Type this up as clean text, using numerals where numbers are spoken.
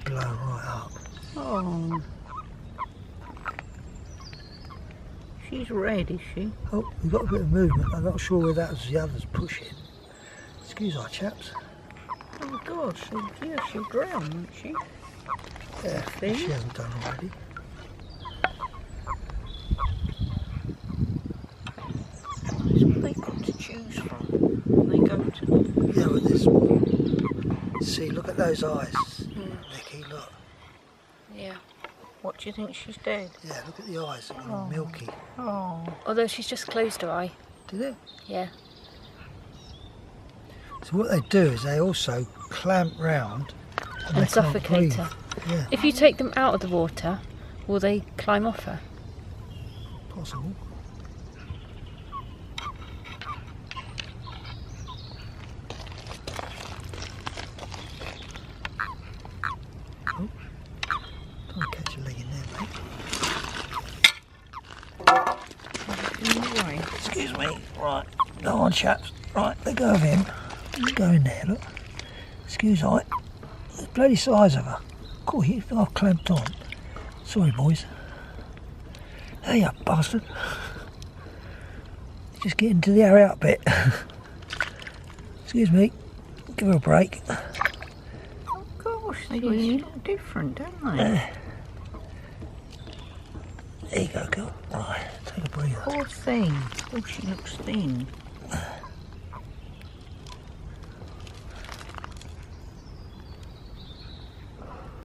blown right up. Oh. She's red, is she? Oh, we've got a bit of movement. I'm not sure whether that was the others pushing. Excuse our chaps. Oh God, she'll drown, won't she? Yeah, if she hasn't done already. That's what they've got to choose from when they go to... Yeah, with this one. See, look at those eyes. Nicky, look. Yeah. What do you think she's dead? Yeah, look at the eyes, they're all milky. Oh. Although she's just closed her eye. Did it? Yeah. So what they do is they also clamp round and they suffocate can't breathe. her. Yeah, If you take them out of the water, will they climb off her? possible. Oh, don't catch a leg in there, mate. Excuse me. Right, go on, chaps. Right, let go of him. Let's go in there, look. Excuse I. The bloody size of her. Cool, I've clamped on. Sorry, boys. Hey, you bastard. Just get into the hurry up bit. Excuse me. Give her a break. Oh gosh, they look different, don't they? There you go, girl. Right, take a breather. Poor thing. Oh, she looks thin.